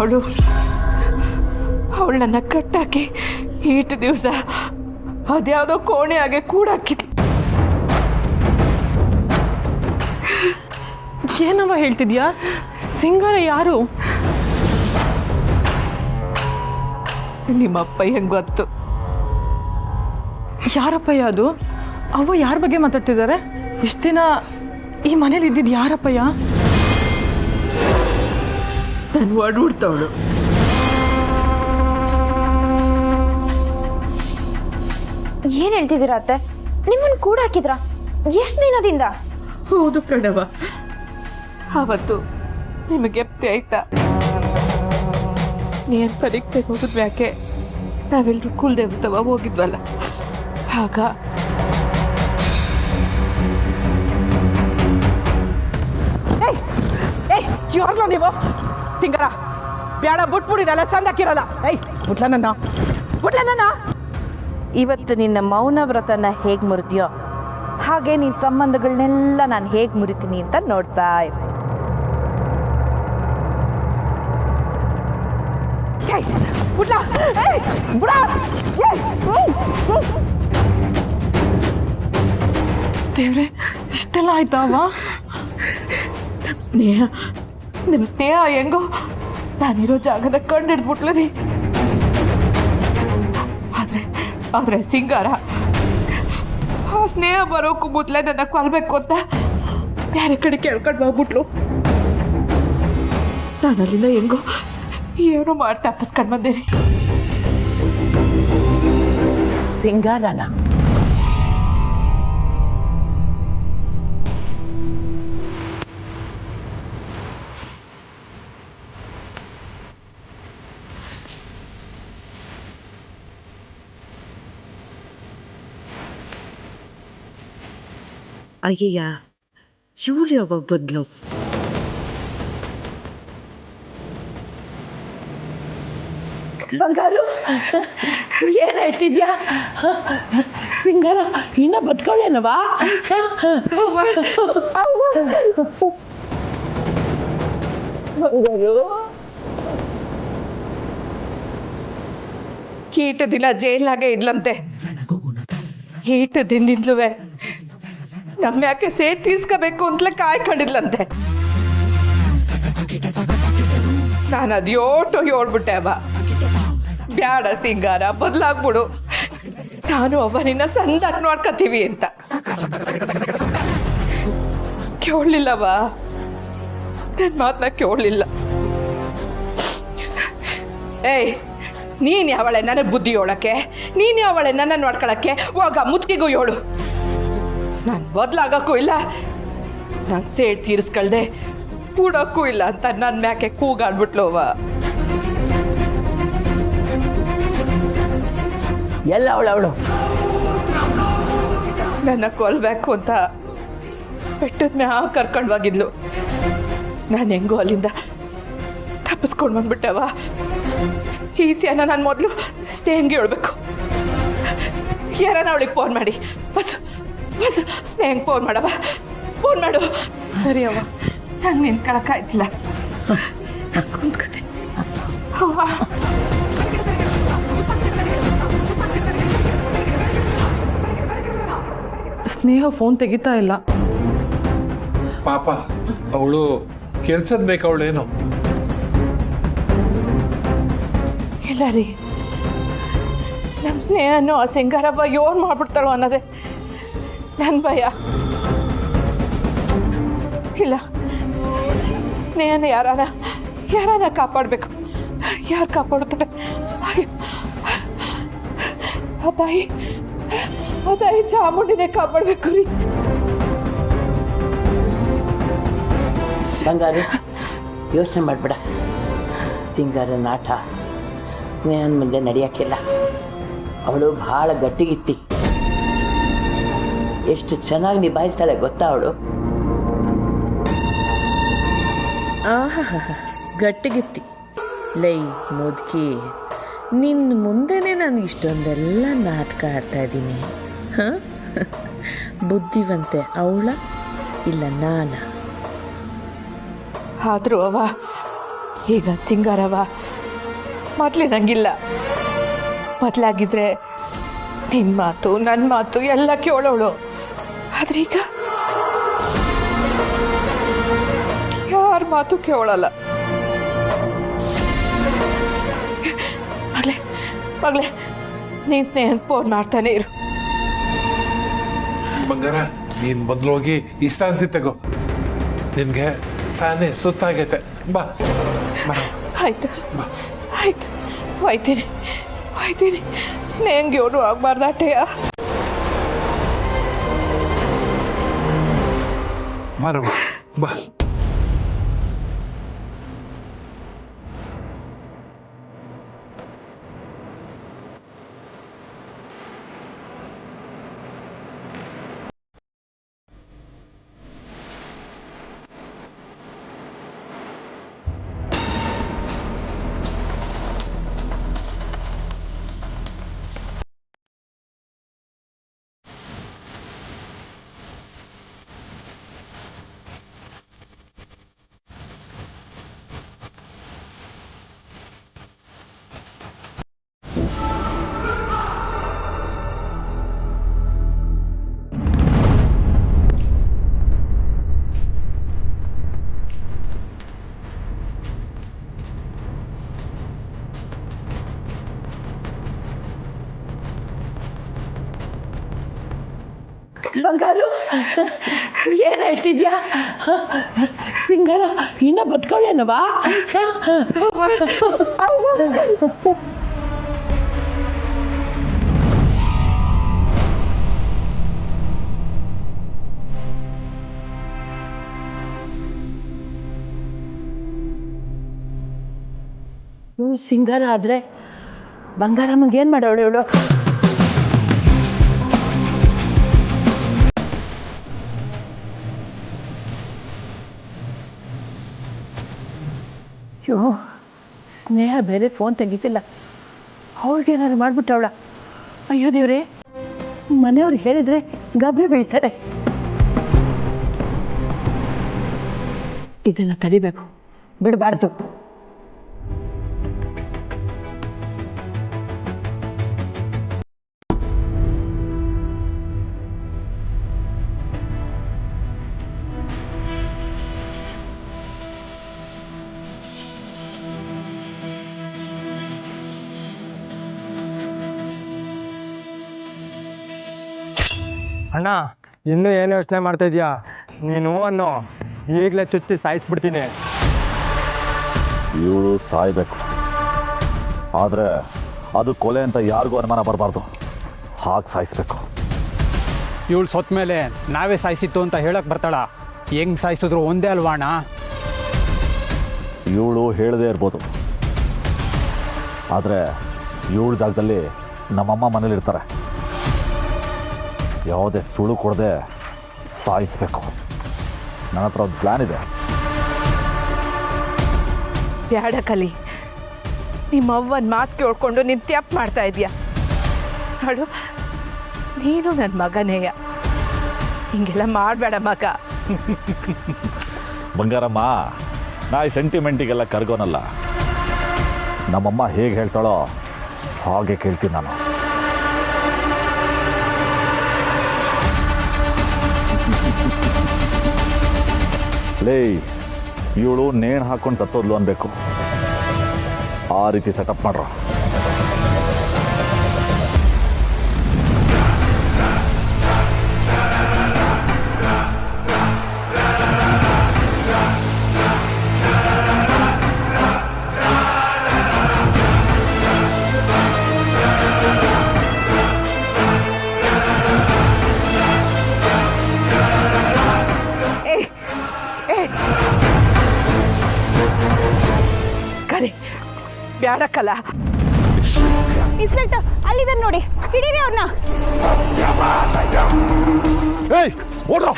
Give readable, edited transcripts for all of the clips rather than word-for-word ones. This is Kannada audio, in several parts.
ಅವಳು ನನ್ನ ಕಟ್ಟಾಕಿ ಈಟು ದಿವಸ ಅದ್ಯಾವುದೋ ಕೋಣೆ ಹಾಗೆ ಕೂಡಾಕಿದ್ಲು. ಏನವ ಹೇಳ್ತಿದ್ಯಾ? ಸಿಂಗಾರ ಯಾರು? ನಿಮ್ಮಪ್ಪಯ್ಯ ಗೊತ್ತು. ಯಾರಪ್ಪಯ್ಯ ಅದು? ಅವ್ವ ಯಾರ ಬಗ್ಗೆ ಮಾತಾಡ್ತಿದ್ದಾರೆ? ಇಷ್ಟು ದಿನ ಈ ಮನೇಲಿ ಇದ್ದಿದ್ದು ಯಾರಪ್ಪಯ್ಯ? ನಾನು ಒಡ್ಬಿಡ್ತವಳು. ಏನು ಹೇಳ್ತಿದ್ದೀರಾ ಅತ್ತೆ? ನಿಮ್ಮನ್ನು ಕೂಡ ಹಾಕಿದ್ರಾ? ಎಷ್ಟು ದಿನದಿಂದ? ಹೌದು ಕಣವ, ಅವತ್ತು ನಿಮಗೆ ಎಪ್ತಿ ಆಯ್ತಾ? ಸ್ನೇಹನ್ ಪರೀಕ್ಷೆಗೆ ಹೋಗಿದ್ವಿ. ಯಾಕೆ ನಾವೆಲ್ಲರೂ ಕುಲದೇವತವ ಹೋಗಿದ್ವಲ್ಲ, ಆಗ ಯಾರ್ಲೋ ನೀವು? ತಿಂಗಾರ ಬೇಡ, ಬಿಟ್ಬಿಡಿದಲ್ಲ, ಸಂದಾಕಿರಲ್ಲ. ಬಿಟ್ಲ ನನ್ನ. ಇವತ್ತು ನಿನ್ನ ಮೌನ ವ್ರತನ ಹೇಗೆ ಮುರಿದ್ಯೋ ಹಾಗೆ ನಿನ್ನ ಸಂಬಂಧಗಳನ್ನೆಲ್ಲ ನಾನು ಹೇಗೆ ಮುರಿತೀನಿ ಅಂತ ನೋಡ್ತಾ ಇರು. ದೇವ್ರೆ, ಇಷ್ಟೆಲ್ಲ ಆಯ್ತಾ ಅವ್ವ? ನಿಮ್ಮ ಸ್ನೇಹ ಹೆಂಗೋ ನಾನಿರೋ ಜಾಗದ ಕಂಡು ಹಿಡ್ಬಿಟ್ಲು ರೀ. ಆದ್ರೆ ಸಿಂಗಾರ ಆ ಸ್ನೇಹ ಬರೋಕ್ಕೂ ಮೊದಲೇ ನನ್ನ ಕೊಲ್ಬೇಕು ಅಂತ ಬೇರೆ ಕಡೆ ಕೇಳ್ಕೊಂಡು ಹೋಗ್ಬಿಟ್ಲು. ನಾನು ಅಲ್ಲಿಂದ ಹೆಂಗೋ ಏನೋ ಮಾಡಿ ತಪ್ಪಿಸ್ಕೊಂಡು ಬಂದೆ ರೀ. ಸಿಂಗಾರನ ಅಯ್ಯಯ್ಯ, ಇವಳು ಯಾವಾಗ ಬದ್ಲು? ಬಂಗಾರು, ಏನ್ ಹೇಳ್ತಿದ್ಯಾ? ಸಿಂಗಾರ ಇನ್ನ ಬದ್ಕೊಳ್ಳೇನವಾ? ಕೀಟ ದಿನ ಜೈಲಾಗೆ ಇದ್ಲಂತೆ. ಈಟ ದಿನದಿಂದಲೂ ನಮ್ಮ ಯಾಕೆ ಸೇಟ್ ತೀರ್ಸ್ಕೋಬೇಕು ಅಂತಲೇ ಕಾಯ್ಕೊಂಡಿದ್ಲಂತೆ. ನಾನು ಅದು ಹೇಳ್ಬಿಟ್ಟೆ. ಅವ ಬ್ಯಾಡ ಸಿಂಗಾರ, ಬದಲಾಗ್ಬಿಡು, ನಾನು ಅವನಿನ್ನ ಸಂದಾಕ್ ನೋಡ್ಕತೀವಿ ಅಂತ. ಕೇಳಲಿಲ್ಲವ, ನನ್ನ ಮಾತನ್ನ ಕೇಳಲಿಲ್ಲ. ನೀನು ಯಾವಳೆ ನನಗೆ ಬುದ್ಧಿ ಹೇಳಕ್ಕೆ? ನೀನು ಯಾವಳೆ ನನ್ನ ನೋಡ್ಕೊಳಕ್ಕೆ? ಹೋಗ ಮುತ್ತಿಗೂ ಹೇಳು. ನಾನು ಬದಲಾಗಕ್ಕೂ ಇಲ್ಲ, ನಾನು ಸೇಟ್ ತೀರಿಸ್ಕೊಳ್ದೆ ಕೂಡಕ್ಕೂ ಇಲ್ಲ ಅಂತ ನನ್ನ ಮ್ಯಾಕೆ ಕೂಗಾಡ್ಬಿಟ್ಲು ಅವ. ಎಲ್ಲ ಅವಳು ನನ್ನ ಕೊಲ್ಬೇಕು ಅಂತ ಬೆಟ್ಟದ ಮ್ಯಾಗ ಕರ್ಕೊಂಡು ಹೋಗಿದ್ಲು. ನಾನು ಹೆಂಗೋ ಅಲ್ಲಿಂದ ತಪ್ಪಿಸ್ಕೊಂಡು ಬಂದ್ಬಿಟ್ಟವ. ಈಸಿಯಾನ ನಾನು ಮೊದಲು ಸ್ನೇಹಂಗೆ ಹೇಳ್ಬೇಕು. ಯಾರನ್ನ ಅವಳಿಗೆ ಫೋನ್ ಮಾಡಿ, ಬಸ್ ಸ್ನೇಹಂಗೆ ಫೋನ್ ಮಾಡವ, ಫೋನ್ ಮಾಡು. ಸರಿ ಅವ್ವ. ನಂಗೆ ನಿನ್ಕೊಳಕ್ಕಾಯ್ತಿಲ್ಲ, ಕುಂತ್ಕೊತೀನಿ. ಸ್ನೇಹ ಫೋನ್ ತೆಗಿತಾ ಇಲ್ಲ. ಪಾಪ, ಅವಳು ಕೆಲ್ಸದ ಬೇಕು. ಅವಳೇನು ಇಲ್ಲ ರೀ, ನಮ್ಮ ಸ್ನೇಹನೂ ಆ ಸಿಂಗಾರವ್ವ ಏನ್ ಮಾಡ್ಬಿಡ್ತಾಳೋ ಅನ್ನೋದೇ ನನ್ನ ಭಯ. ಇಲ್ಲ, ಸ್ನೇಹನ ಯಾರಾನ ಕಾಪಾಡಬೇಕು. ಯಾರು ಕಾಪಾಡುತ್ತಾರೆ? ಅದಾಯಿ ಚಾಮುಂಡಿನೇ ಕಾಪಾಡಬೇಕು ರೀ. ಬಂಗಾರು, ಯೋಚನೆ ಮಾಡಬೇಡ. ಸಿಂಗಾರನ ಆಟ ಸ್ನೇಹನ ಮುಂದೆ ನಡೆಯೋಕ್ಕಿಲ್ಲ. ಅವಳು ಭಾಳ ಗಟ್ಟಿಗಿತ್ತಿ, ಎಷ್ಟು ಚೆನ್ನಾಗಿ ನಿಭಾಯಿಸ್ತಾಳೆ ಗೊತ್ತಾ ಅವಳು. ಗಟ್ಟಿಗಿತ್ತಿ ಲೈ ಮುದುಕಿ, ನಿನ್ನ ಮುಂದೆನೇ ನಾನು ಇಷ್ಟೊಂದೆಲ್ಲ ನಾಟಕ ಆಡ್ತಾ ಇದ್ದೀನಿ. ಹಾಂ, ಬುದ್ಧಿವಂತೆ ಅವಳ ಇಲ್ಲ ನಾನ? ಆದರೂ ಅವ ಈಗ ಸಿಂಗಾರವ ಮೊದಲಿನಂಗಿಲ್ಲ. ಮೊದಲಾಗಿದ್ರೆ ನಿನ್ನ ಮಾತು ನನ್ನ ಮಾತು ಎಲ್ಲ ಕೇಳೋಳು. ಆದ್ರೆ ಈಗ ಯಾರ ಮಾತು ಕೇಳಲ್ಲ. ಮಗಳೇ ನೀನು ಸ್ನೇಹಕ್ಕೆ ಫೋನ್ ಮಾಡ್ತಾನೆ ಇರು. ಬಂಗಾರ, ನೀನು ಮೊದಲು ಹೋಗಿ ವಿಶ್ರಾಂತಿ ತಗೋ. ನಿನಗೆ ಸಾನೆ ಸುತ್ತಾಗೈತೆ. ಬಾ ಬಾ. ಆಯ್ತು ಆಯ್ತು, ಹೋಯ್ತೀನಿ ಸ್ನೇಹಂಗೆ ಇವನು ಆಗ್ಬಾರ್ದಾಟೆಯ. ಬರಮ್ಮ ಬಾ. ಬಂಗಾರು, ಏನು ಹೇಳ್ತಿದ್ಯಾ? ಸಿಂಗಾರ ಇನ್ನ ಬದ್ಕೊಳ್ಳೇನವಾ? ಸಿಂಗಾರ ಆದ್ರೆ ಬಂಗಾರಮ್ಮಂಗೆ ಏನು ಮಾಡೋಳು ಇವಳು? ಅಯ್ಯೋ, ಸ್ನೇಹ ಬೇರೆ ಫೋನ್ ತೆಗಿತಿಲ್ಲ. ಅವ್ರಿಗೇನಾದ್ರು ಮಾಡ್ಬಿಟ್ಟವಳ? ಅಯ್ಯೋ ದೇವ್ರೆ, ಮನೆಯವ್ರು ಹೇಳಿದ್ರೆ ಗಾಬರಿ ಬೀಳ್ತಾರೆ. ಇದನ್ನು ತಡಿಬೇಕು, ಬಿಡಬಾರ್ದು. ಅಣ್ಣ, ಇನ್ನೂ ಏನು ಯೋಚನೆ ಮಾಡ್ತಾ ಇದೀಯಾ? ನೀನು ಅನ್ನೋ, ಈಗಲೇ ಚುಚ್ಚಿ ಸಾಯಿಸ್ಬಿಡ್ತೀನಿ. ಇವಳು ಸಾಯ್ಬೇಕು, ಆದರೆ ಅದು ಕೊಲೆ ಅಂತ ಯಾರಿಗೂ ಅನುಮಾನ ಬರಬಾರ್ದು. ಹಾಗೆ ಸಾಯಿಸ್ಬೇಕು. ಇವಳು ಸೊತ್ತ ಮೇಲೆ ನಾವೇ ಸಾಯಿಸಿತ್ತು ಅಂತ ಹೇಳಕ್ಕೆ ಬರ್ತಾಳ? ಹೆಂಗೆ ಸಾಯಿಸಿದ್ರು ಒಂದೇ ಅಲ್ವಾ ಅಣ್ಣ? ಇವಳು ಹೇಳದೇ ಇರ್ಬೋದು, ಆದರೆ ಇವಳ ಜಾಗದಲ್ಲಿ ನಮ್ಮಮ್ಮ ಮನೇಲಿರ್ತಾರೆ. ಯಾವುದೇ ಸುಳ್ಳು ಕೊಡದೆ ಸಾಯಿಸ್ಬೇಕು. ನನ್ನ ಹತ್ರ ಒಂದು ಪ್ಲ್ಯಾನ್ ಇದೆ. ಬ್ಯಾಡ ಕಲಿ, ನಿಮ್ಮ ಅವ್ವನ ಮಾತು ಕೇಳ್ಕೊಂಡು ನೀನು ತ್ಯಾಪ್ ಮಾಡ್ತಾ ಇದೀಯ. ನೋಡು, ನೀನು ನನ್ನ ಮಗನೇಯ, ಹಿಂಗೆಲ್ಲ ಮಾಡಬೇಡ ಮಗ. ಬಂಗಾರಮ್ಮ, ನಾ ಈ ಸೆಂಟಿಮೆಂಟಿಗೆಲ್ಲ ಕರ್ಗೋನಲ್ಲ. ನಮ್ಮಮ್ಮ ಹೇಗೆ ಹೇಳ್ತಾಳೋ ಹಾಗೆ ಕೇಳ್ತೀನಿ ನಾನು. ಲೇ, ಇವಳು ನೇಣು ಹಾಕ್ಕೊಂಡು ಸತ್ತೋದ್ಲು ಅನ್ಬೇಕು. ಆ ರೀತಿ ಸೆಟಪ್ ಮಾಡ್ರ. ಬ್ಯಾಡಕ್ಕಲ್ಲ. ಇನ್ಸ್ಪೆಕ್ಟರ್ ಅಲ್ಲಿದ್ದಾರೆ ನೋಡಿ, ಹಿಡೀರಿ ಅವ್ರನ್ನ. ಏಯ್, ಓಡ್ರ!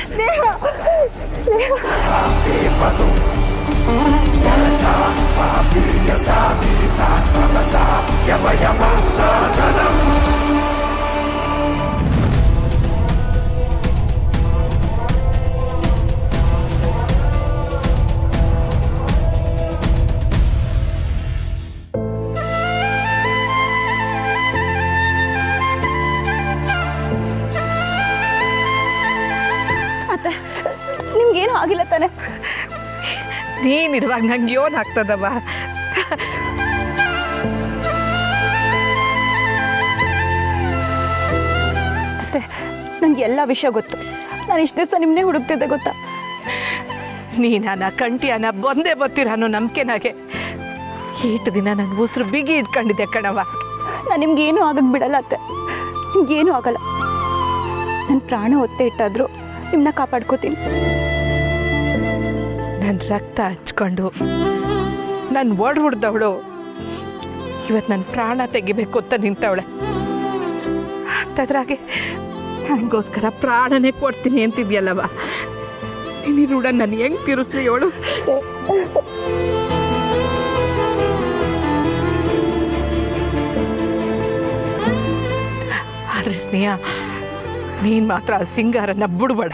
ಸ್ನೇಹ ಆಗಿಲ್ಲ ತಾನೆ? ನೀನಿರುವಾಗ ನಂಗೆ ಯೋನ್ ಆಗ್ತದವ. ಮತ್ತೆ ನಂಗೆ ಎಲ್ಲ ವಿಷಯ ಗೊತ್ತು. ನಾನು ಇಷ್ಟು ದಿವಸ ನಿಮ್ಮನ್ನೇ ಹುಡುಕ್ತಿದ್ದೆ ಗೊತ್ತಾ? ನೀನಾನ ಕಂಟಿಯಾನ ಬಂದೇ ಬತ್ತೀರಾನೋ ನಂಬಿಕೆನಾಗೆ ಈಟು ದಿನ ನನ್ನ ಉಸಿರು ಬಿಗಿ ಇಟ್ಕೊಂಡಿದ್ದೆ ಕಣವ. ನಾನು ನಿಮ್ಗೇನು ಆಗಕ್ಕೆ ಬಿಡಲ್ಲ ಅತ್ತೆ, ನಿಮ್ಗೇನು ಆಗಲ್ಲ. ನನ್ನ ಪ್ರಾಣ ಒತ್ತೆ ಇಟ್ಟಾದರೂ ನಿಮ್ಮನ್ನ ಕಾಪಾಡ್ಕೋತೀನಿ. ನನ್ನ ರಕ್ತ ಹಚ್ಕೊಂಡು ನನ್ನ ಹೊಡೆದವಳು ಇವತ್ತು ನನ್ನ ಪ್ರಾಣ ತೆಗಿಬೇಕು ಅಂತ ನಿಂತವಳೆ. ಅಂತದ್ರಾಗೆ ನನಗೋಸ್ಕರ ಪ್ರಾಣನೇ ಕೊಡ್ತೀನಿ ಅಂತಿದ್ಯಲ್ಲವ. ನೀನು ರೂಢ ನಾನು ಹೆಂಗೆ ತಿರುಸ್ಲಿ ಅವಳು? ಆದ್ರೆ ಸ್ನೇಹ, ನೀನು ಮಾತ್ರ ಆ ಸಿಂಗಾರನ ಬಿಡ್ಬೇಡ.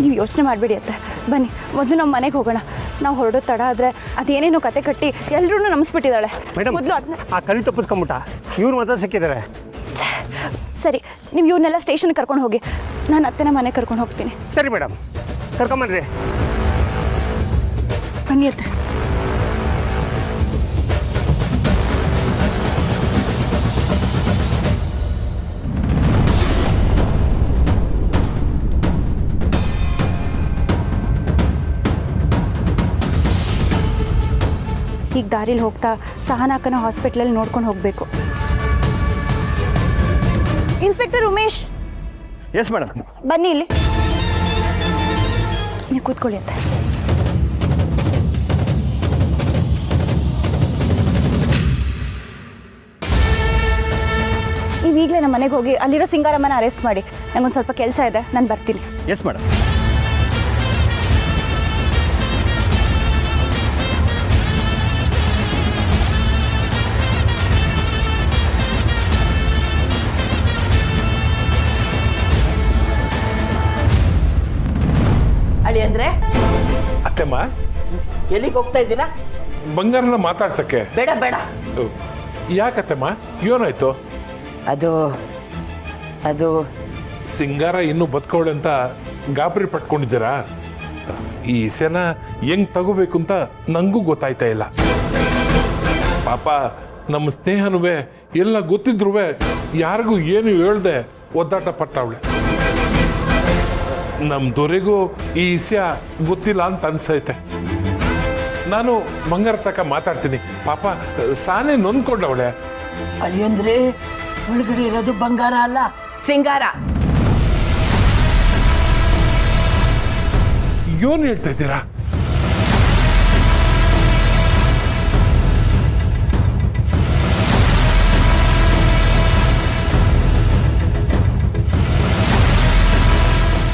ನೀವು ಯೋಚನೆ ಮಾಡಬೇಡಿ ಅತ್ತೆ. ಬನ್ನಿ, ಮೊದಲು ನಾವು ಮನೆಗೆ ಹೋಗೋಣ. ನಾವು ಹೊರಡೋ ತಡ ಆದರೆ ಅದೇನೇನೋ ಕತೆ ಕಟ್ಟಿ ಎಲ್ಲರೂ ನಮಿಸ್ಬಿಟ್ಟಿದ್ದಾಳೆ. ಮೊದಲು ಅದನ್ನ ಆ ಕರಿ ತಪ್ಪಿಸ್ಕೊಂಬಿಟ್ಟ, ಇವ್ರು ಮಾತ್ರ ಸಿಕ್ಕಿದ್ದಾರೆ. ಸರಿ, ನೀವು ಇವನ್ನೆಲ್ಲ ಸ್ಟೇಷನ್ಗೆ ಕರ್ಕೊಂಡು ಹೋಗಿ, ನಾನು ಅತ್ತೆನ ಮನೆಗೆ ಕರ್ಕೊಂಡು ಹೋಗ್ತೀನಿ. ಸರಿ ಮೇಡಮ್, ಕರ್ಕೊಂಬನ್ರಿ. ಬನ್ನಿ ಅತ್ತೆ. ಈಗ ದಾರಿಲಿ ಹೋಗ್ತಾ ಸಹನಾಕನ ಹಾಸ್ಪಿಟ್ಲಲ್ಲಿ ನೋಡ್ಕೊಂಡು ಹೋಗಬೇಕು. Inspector Umesh, yes madam. ಬನ್ನಿ ಇಲ್ಲಿ. ನೀವು ಕೂತ್ಕೊಳ್ಳಿ ಅಂತ. ನೀವು ಈಗಲೇ ನಮ್ಮ ಮನೆಗೆ ಹೋಗಿ ಅಲ್ಲಿರೋ ಸಿಂಗಾರಮ್ಮನ ಅರೆಸ್ಟ್ ಮಾಡಿ. ನಂಗೊಂದು ಸ್ವಲ್ಪ ಕೆಲಸ ಇದೆ, ನಾನು ಬರ್ತೀನಿ. Yes madam. ಅಳಿ ಅಂದ್ರೆ ಅತ್ತೆಮ್ಮ, ಎಲ್ಲಿಗೆ ಹೋಗ್ತಾ ಇದ್ದೀರಾ? ಬಂಗಾರನ ಮಾತಾಡ್ಸಕ್ಕೆ. ಬೇಡ ಬೇಡ, ಯಾಕತ್ತಮ್ಮ, ಏನಾಯ್ತು? ಅದು ಅದು ಸಿಂಗಾರ ಇನ್ನೂ ಬದುಕೋಳೆ ಅಂತ ಗಾಬರಿ ಪಟ್ಕೊಂಡಿದ್ದೀರಾ? ಈ ಸೆನ ಹೆಂಗ್ ತಗೋಬೇಕು ಅಂತ ನಂಗೂ ಗೊತ್ತಾಯ್ತಾ ಇಲ್ಲ. ಪಾಪ ನಮ್ಮ ಸ್ನೇಹನೂ ಎಲ್ಲ ಗೊತ್ತಿದ್ರು ಯಾರಿಗೂ ಏನು ಹೇಳ್ದೆ ಒದ್ದಾಟ ಪಟ್ಟವಳೆ. ನಮ್ಮ ದೊರೆಗೂ ಈ ವಿಷಯ ಗೊತ್ತಿಲ್ಲ ಅಂತ ಅನ್ಸೈತೆ. ನಾನು ಬಂಗಾರ ತಕ ಮಾತಾಡ್ತೀನಿ. ಪಾಪ ಸಾನೆ ನೊಂದ್ಕೊಂಡವಳೆ. ಅಳಿ ಅಂದ್ರೆ ಒಳಗಡೆ ಇರೋದು ಬಂಗಾರ ಅಲ್ಲ, ಸಿಂಗಾರ. ಏನು ಹೇಳ್ತಾ ಇದ್ದೀರಾ?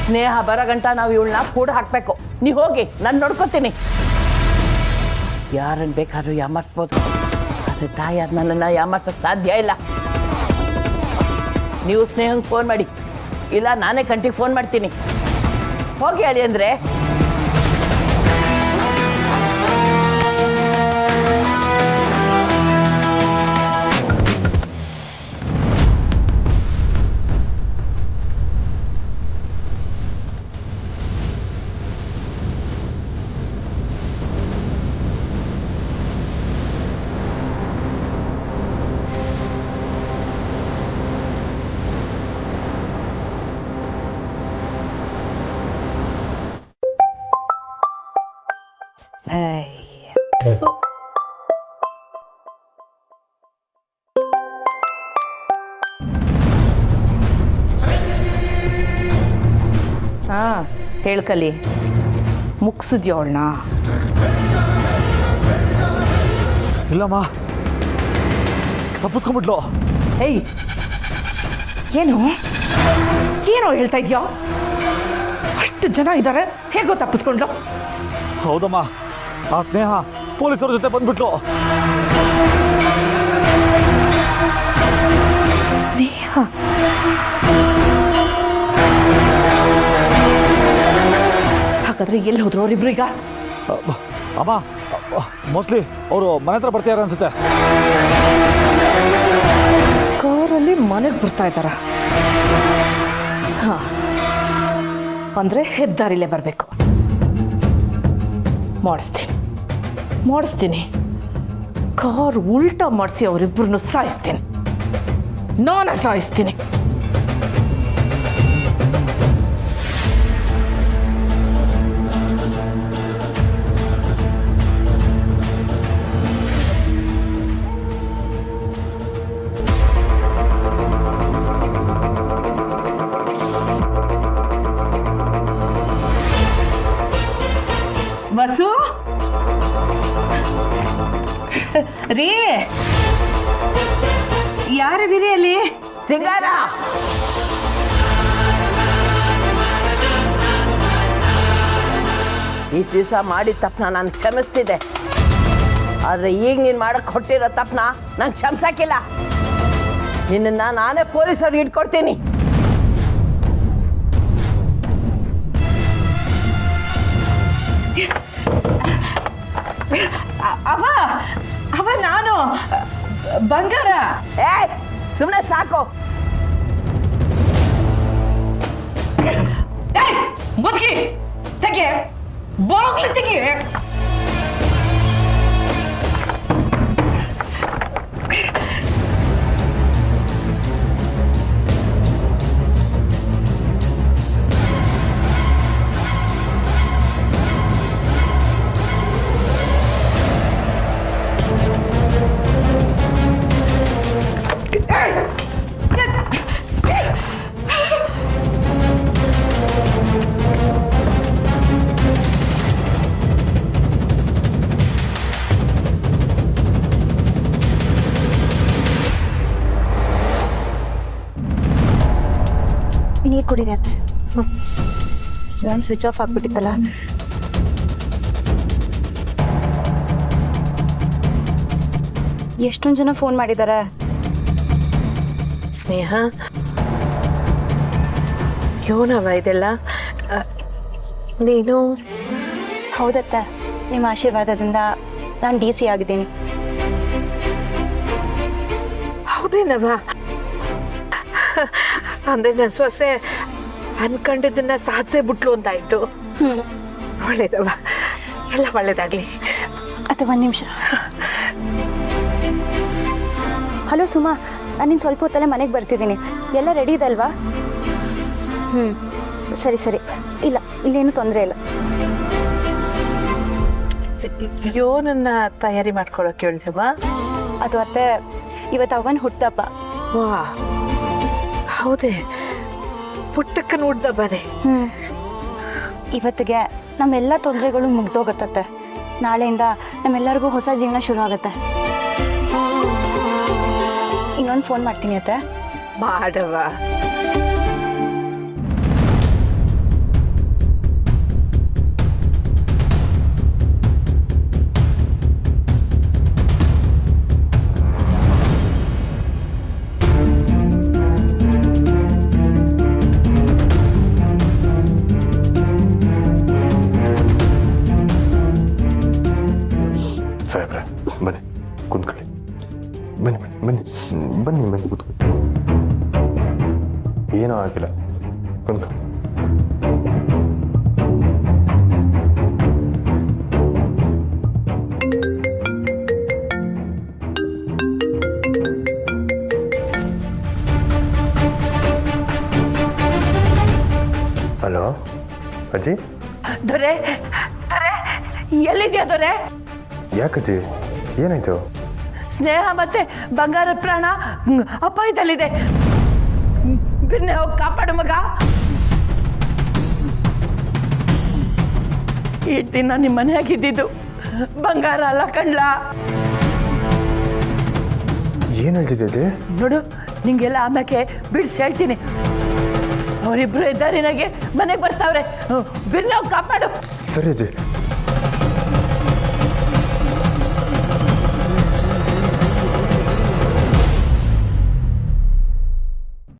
ಸ್ನೇಹ ಬರಗಂಟ ನಾವು ಇವಳನ್ನ ಕೂಡ ಹಾಕ್ಬೇಕು. ನೀವು ಹೋಗಿ, ನಾನು ನೋಡ್ಕೊತೀನಿ. ಯಾರನ್ನು ಬೇಕಾದ್ರೂ ಯಾಮರ್ಸ್ಬೋದು, ಆದರೆ ತಾಯಿಯಾದ ನನ್ನನ್ನು ಯಾಮರ್ಸಕ್ಕೆ ಸಾಧ್ಯ ಇಲ್ಲ. ನೀವು ಸ್ನೇಹಂಗೆ ಫೋನ್ ಮಾಡಿ, ಇಲ್ಲ ನಾನೇ ಕಂಟಿಗೆ ಫೋನ್ ಮಾಡ್ತೀನಿ. ಹೋಗಿ ಅಳಿ ಅಂದರೆ. ಹಾಂ, ಹೇಳ್ಕಲಿ. ಮುಗಿಸಿದ್ಯಾ ಅವಳನ್ನ? ಇಲ್ಲಮ್ಮ, ತಪ್ಪಿಸ್ಕೊಂಡ್ಬಿಟ್ಲು. ಹೇಯ್, ಏನು ಏನೋ ಹೇಳ್ತಾ ಇದೆಯಾ? ಅಷ್ಟು ಅಷ್ಟು ಜನ ಇದ್ದಾರೆ, ಹೇಗೋ ತಪ್ಪಿಸ್ಕೊಂಡ್ಲು? ಹೌದಮ್ಮ, ಆ ಸ್ನೇಹ ಪೊಲೀಸರ ಜೊತೆ ಬಂದ್ಬಿಟ್ಲು. ಸ್ನೇಹ ಹಾಗಾದ್ರೆ ಎಲ್ಲಿ ಹೋದ್ರು ಅವರಿಬ್ರು ಈಗ? ಅಮ್ಮ, ಮೋಸ್ಟ್ಲಿ ಅವರು ಮನೆ ಹತ್ರ ಬರ್ತಿದಾರೆ ಅನ್ಸುತ್ತೆ. ಕಾರಲ್ಲಿ ಮನೆಗೆ ಬರ್ತಾ ಇದ್ದಾರ? ಹಾ, ಅಂದ್ರೆ ಹೆದ್ದಾರಿಲೇ ಬರಬೇಕು. ಮಾಡಿಸ್ತೀನಿ. ಕಾರ್ ಉಲ್ಟಾ ಮಾಡಿಸಿ ಅವರಿಬ್ಬರನ್ನು ಸಾಯಿಸ್ತೀನಿ. ನಾನೇ ಸಾಯಿಸ್ತೀನಿ. ವಸು ರೀ, ಯಾರಿದ್ದೀರಿ ಅಲ್ಲಿ? ಸಿಂಗಾರ, ಇಷ್ಟು ದಿವಸ ಮಾಡಿದ ತಪ್ಪನ ನಾನು ಕ್ಷಮಿಸ್ತಿದ್ದೆ, ಆದರೆ ಈಗ ನೀನು ಮಾಡಕ್ಕೆ ಹೊಟ್ಟಿರೋ ತಪ್ಪನ ನಾನು ಕ್ಷಮಿಸಕ್ಕಿಲ್ಲ. ನಿನ್ನನ್ನು ನಾನೇ ಪೊಲೀಸರಿಗೆ ಇಟ್ಕೊಡ್ತೀನಿ. ಅವ ನಾನು ಬಂಗಾರ. ಸುಮ್ಮನೆ ಸಾಕು. ಮುದ್ಕಿ ತೆಗೆ, ಬಾಗ್ಲು ತೆಗಿ. ನೀರು ಕುಡೀರಿ ಅತ್ತೆ. ಫೋನ್ ಸ್ವಿಚ್ ಆಫ್ ಆಗ್ಬಿಟ್ಟಿತ್ತಲ್ಲ. ಎಷ್ಟೊಂದು ಜನ ಫೋನ್ ಮಾಡಿದ್ದಾರೆ. ಸ್ನೇಹ, ಯೋನವ ಇದೆಲ್ಲ? ನೀನು? ಹೌದತ್ತ, ನಿಮ್ಮ ಆಶೀರ್ವಾದದಿಂದ ನಾನು DC ಆಗಿದ್ದೀನಿ. ಹೌದೇನವ? ಅಂದ್ರೆ ನನ್ನ ಸೊಸೆ ಅನ್ಕೊಂಡಿದ್ದನ್ನ ಸಾಧಿಸೇ ಬಿಟ್ಲು ಅಂತಾಯ್ತು. ಒಳ್ಳೇದವ, ಎಲ್ಲ ಒಳ್ಳೇದಾಗ್ಲಿ. ಅಥವಾ ಒಂದು ನಿಮಿಷ. ಹಲೋ ಸುಮಾ, ನಾನು ಸ್ವಲ್ಪ ಹೊತ್ತಲ್ಲೇ ಮನೆಗೆ ಬರ್ತಿದ್ದೀನಿ. ಎಲ್ಲ ರೆಡಿ ಇದೆ ಅಲ್ವಾ? ಸರಿ. ಇಲ್ಲ, ಇಲ್ಲೇನು ತೊಂದರೆ ಇಲ್ಲ. ಯೋನನ್ನ ತಯಾರಿ ಮಾಡ್ಕೊಳಕ್ಕೆ ಹೇಳಿದವ? ಅದು ಅತ್ತೆ, ಇವತ್ತು ಅವನ್ ಹುಟ್ಟಪ್ಪ. ವಾ, ಹೌದೇ? ಪುಟ್ಟಕ್ಕ ನೋಡ್ದ ಬರೇ. ಇವತ್ತಿಗೆ ನಮ್ಮೆಲ್ಲ ತೊಂದರೆಗಳು ಮುಗ್ದೋಗತ್ತತ್ತೆ. ನಾಳೆಯಿಂದ ನಮ್ಮೆಲ್ಲರಿಗೂ ಹೊಸ ಜೀವನ ಶುರು ಆಗುತ್ತೆ. ಇನ್ನೊಂದು ಫೋನ್ ಮಾಡ್ತೀನಿ ಅತ್ತೆ. ಮಾಡವ. ಸಾಹೇಬ್ರೆ, ಬನ್ನಿ ಕುಂತ್ಕೊಳ್ಳಿ. ಬನ್ನಿ ಕೂತ್ಕೊಳ್ಳಿ. ಏನೂ ಆಗಿಲ್ಲ, ಕುಂತ್ಕೊಳ್ಳಿ. ಹಲೋ ಅಜ್ಜಿ. ದೊರೆ, ಎಲ್ಲಿದ್ಯಾ ದೊರೆ? ಯಾಕಜ್ಜಿ, ಏನಾಯ್ತು? ಸ್ನೇಹ ಮತ್ತೆ ಬಂಗಾರದ ಪ್ರಾಣ ಅಪಾಯದಲ್ಲಿದೆ. ಬಿನ್ನೆ ಹೋಗಿ ಕಾಪಾಡು ಮಗ. ಈ ದಿನ ನಿಮ್ಮ ಮನೆಯಾಗಿದ್ದು ಬಂಗಾರ ಅಲ್ಲ ಕಣ್ಲ. ಏನು ಹೇಳ್ತಿದ್ದೆ ಅಜ್ಜಿ? ನೋಡು, ನಿಂಗೆಲ್ಲ ಆಮ್ಯಾಕೆ ಬಿಡಿಸಿ ಹೇಳ್ತೀನಿ. ಅವರಿಬ್ರು ಇದ್ದಾರೆ ನನಗೆ ಮನೆಗೆ ಬರ್ತಾವ್ರೆ ಬಿರ್ನ ಕಾಪಾಡು ಸರಿ ಅಜ್ಜಿ